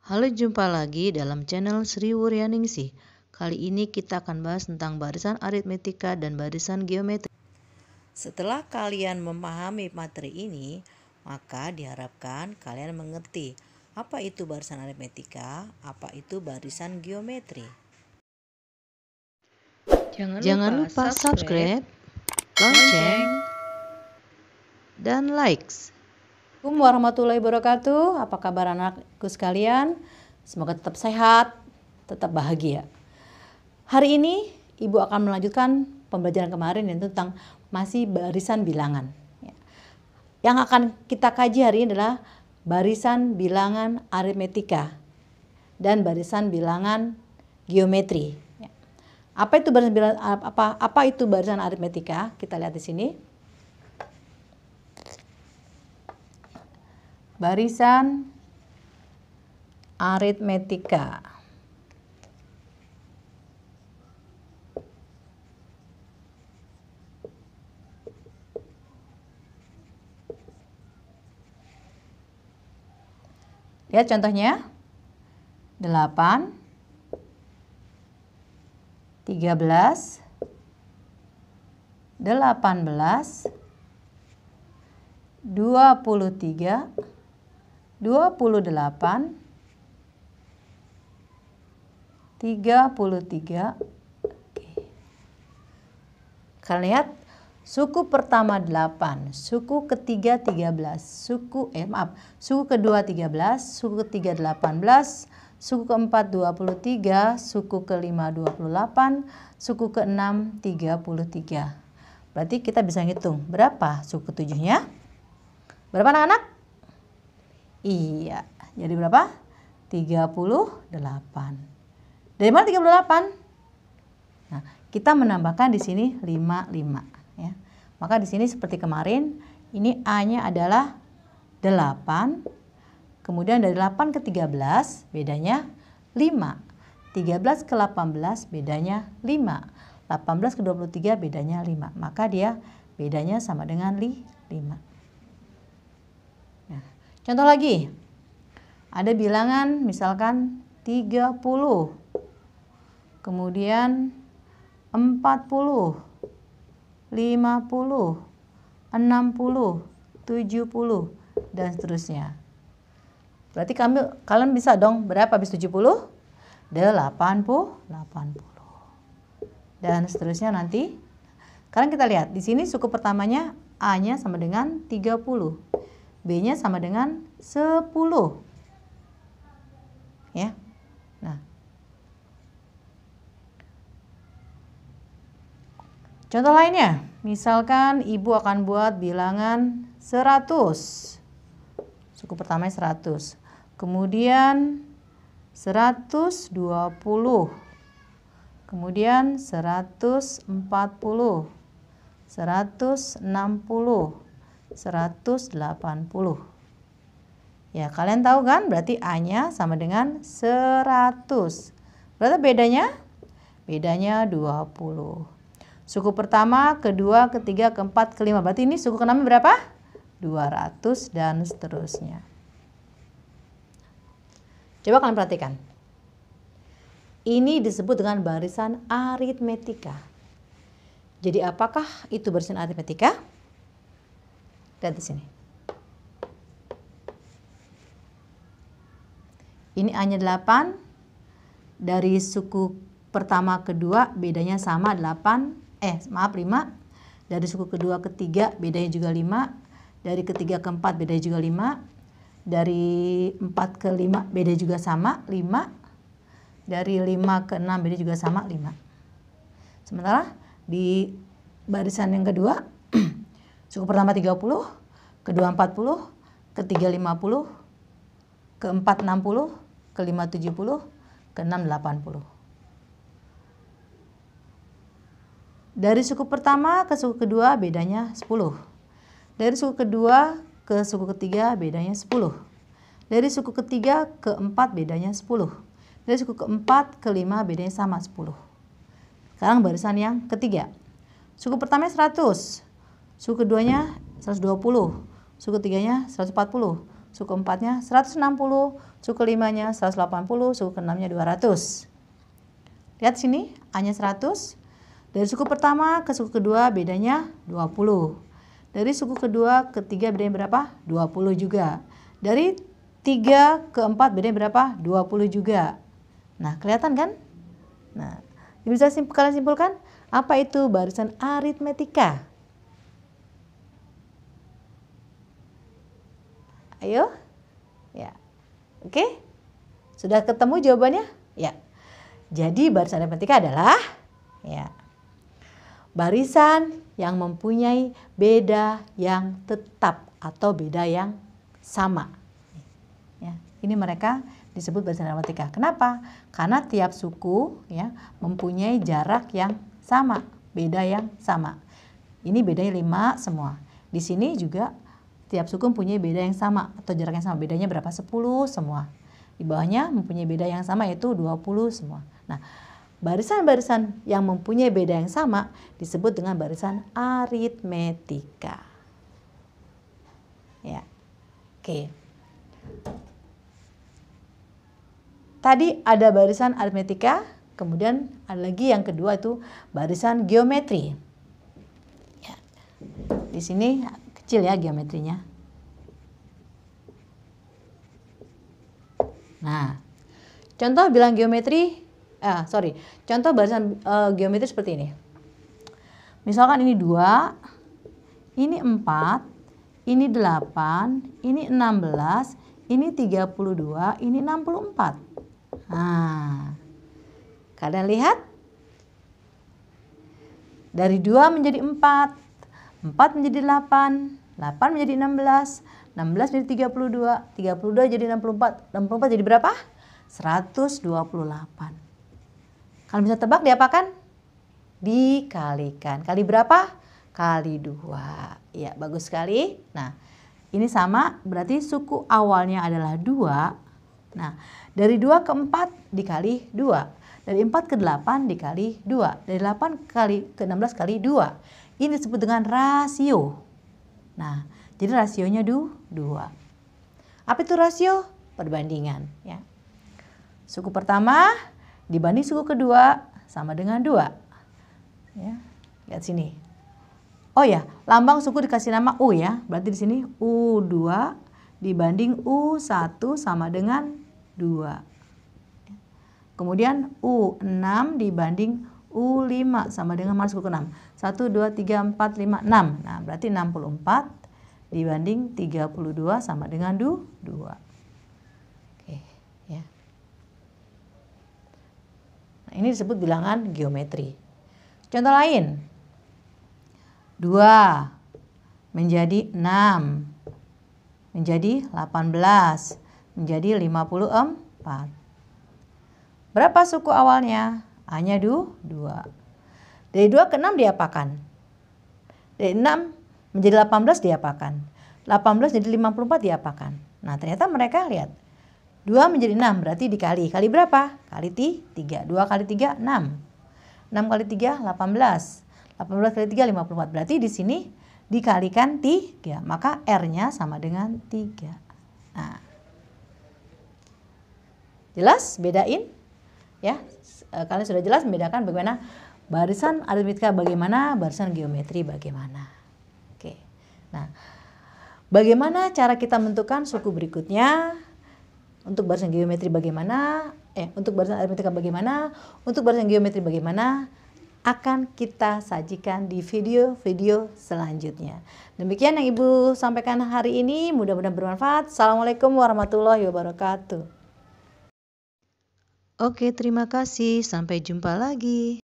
Halo, jumpa lagi dalam channel Sri Wuryaningsih. Kali ini kita akan bahas tentang barisan aritmetika dan barisan geometri. Setelah kalian memahami materi ini, maka diharapkan kalian mengerti apa itu barisan aritmetika, apa itu barisan geometri. Jangan lupa subscribe, lonceng, dan likes. Assalamualaikum warahmatullahi wabarakatuh. Apa kabar anakku sekalian? Semoga tetap sehat, tetap bahagia. Hari ini Ibu akan melanjutkan pembelajaran kemarin yaitu tentang masih barisan bilangan. Yang akan kita kaji hari ini adalah barisan bilangan aritmetika dan barisan bilangan geometri. Apa itu barisan aritmetika? Kita lihat di sini. Barisan aritmetika. Lihat contohnya. 8, 13, 18, 23, 28, 33. Oke. Kalian lihat suku pertama 8, suku ketiga 13, suku kedua 13, suku ketiga 18, suku keempat 23, suku kelima 28, suku keenam 33. Berarti kita bisa ngitung berapa suku ketujuhnya? Berapa anak-anak? Iya, jadi berapa? 38. Dari mana 38? Nah, kita menambahkan di sini 55 ya. Maka di sini seperti kemarin, ini A-nya adalah 8. Kemudian dari 8 ke 13 bedanya 5. 13 ke 18 bedanya 5. 18 ke 23 bedanya 5. Maka dia bedanya sama dengan 5. Contoh lagi, ada bilangan misalkan 30, kemudian 40, 50, 60, 70, dan seterusnya. Berarti kalian bisa dong berapa habis 70? 80. Dan seterusnya nanti. Sekarang kita lihat, di sini suku pertamanya A-nya sama dengan 30. B-nya sama dengan 10. Ya. Nah. Contoh lainnya, misalkan Ibu akan buat bilangan 100. Suku pertamanya 100. Kemudian 120. Kemudian 140. 160. 180. Ya, kalian tahu kan? Berarti A-nya sama dengan 100. Berarti bedanya? Bedanya 20. Suku pertama, kedua, ketiga, keempat, kelima. Berarti ini suku keenam berapa? 200 dan seterusnya. Coba kalian perhatikan. Ini disebut dengan barisan aritmetika. Jadi apakah itu barisan aritmetika? Lihat di sini. Ini A-nya 8. Dari suku pertama kedua bedanya sama 5. Dari suku kedua ketiga bedanya juga 5. Dari ketiga keempat bedanya juga 5. Dari 4 ke 5 beda juga sama 5. Dari 5 ke 6 beda juga sama 5. Sementara di barisan yang kedua suku pertama 30, kedua 40, ketiga 50, keempat 60, kelima 70, keenam 80. Dari suku pertama ke suku kedua bedanya 10. Dari suku kedua ke suku ketiga bedanya 10. Dari suku ketiga ke 4 bedanya 10. Dari suku keempat ke 5 bedanya sama 10. Sekarang barisan yang ketiga. Suku pertama 100. Suku keduanya 120, suku ketiganya 140, suku 4-nya 160, suku 5-nya 180, suku ke-6-nya 200. Lihat sini, A-nya 100. Dari suku pertama ke suku kedua bedanya 20. Dari suku kedua ke ketiga bedanya berapa? 20 juga. Dari 3 ke 4 bedanya berapa? 20 juga. Nah, kelihatan kan? Nah, bisa kalian simpulkan apa itu barisan aritmetika? Ayo. Ya. Oke? Sudah ketemu jawabannya? Ya. Jadi barisan aritmetika adalah barisan yang mempunyai beda yang tetap atau beda yang sama. Ya, ini mereka disebut barisan aritmetika. Kenapa? Karena tiap suku mempunyai jarak yang sama, beda yang sama. Ini bedanya 5 semua. Di sini juga tiap suku mempunyai beda yang sama atau jarak yang sama. Bedanya berapa? 10 semua. Di bawahnya mempunyai beda yang sama yaitu 20 semua. Nah, barisan-barisan yang mempunyai beda yang sama disebut dengan barisan aritmetika. Ya. Oke. Tadi ada barisan aritmetika, kemudian ada lagi yang kedua itu barisan geometri. Ya. Di sini kecil ya geometrinya. Nah, contoh bilang geometri. Contoh barisan geometri seperti ini. Misalkan ini 2, ini 4, ini 8, ini 16, ini 32, ini 64. Nah, kalian lihat? Dari 2 menjadi 4, 4 menjadi 8, 8 menjadi 16, 16 menjadi 32, 32 jadi 64, 64 jadi berapa? 128. Kalian bisa tebak diapakan? Dikalikan. Kali berapa? Kali 2. Ya, bagus sekali. Nah, ini sama, berarti suku awalnya adalah 2. Nah, dari 2 ke 4 dikali 2. Dari 4 ke 8 dikali 2. Dari 8 ke 16 kali 2. Ini disebut dengan rasio. Nah, jadi rasionya 2. Apa itu rasio? Perbandingan. Ya. Suku pertama dibanding suku kedua sama dengan 2. Ya, lihat sini. Oh ya, lambang suku dikasih nama U ya. Berarti di sini U2 dibanding U1 sama dengan 2. Kemudian U6 dibanding U5 sama dengan mana suku ke-6. 1, 2, 3, 4, 5, 6. Nah, berarti 64 dibanding 32 sama dengan 2. Oke, ya. Nah, ini disebut bilangan geometri. Contoh lain. 2 menjadi 6 menjadi 18 menjadi 54. Berapa suku awalnya? Hanya 2. Dari 2 ke 6 diapakan? Dari 6 menjadi 18 diapakan? 18 jadi 54 diapakan? Nah, ternyata mereka lihat. 2 menjadi 6 berarti dikali. Kali berapa? Kali 3. 2 kali 3 6. 6 kali 3 18. 18 kali 3 54. Berarti di sini dikalikan 3. Maka R-nya sama dengan 3. Nah. Jelas bedain? Ya, kalian sudah jelas membedakan bagaimana barisan aritmetika bagaimana, barisan geometri bagaimana. Oke. Nah, bagaimana cara kita menentukan suku berikutnya? Untuk barisan geometri bagaimana? Untuk barisan aritmetika bagaimana? Untuk barisan geometri bagaimana? Akan kita sajikan di video-video selanjutnya. Demikian yang Ibu sampaikan hari ini, mudah-mudahan bermanfaat. Assalamualaikum warahmatullahi wabarakatuh. Oke, terima kasih. Sampai jumpa lagi.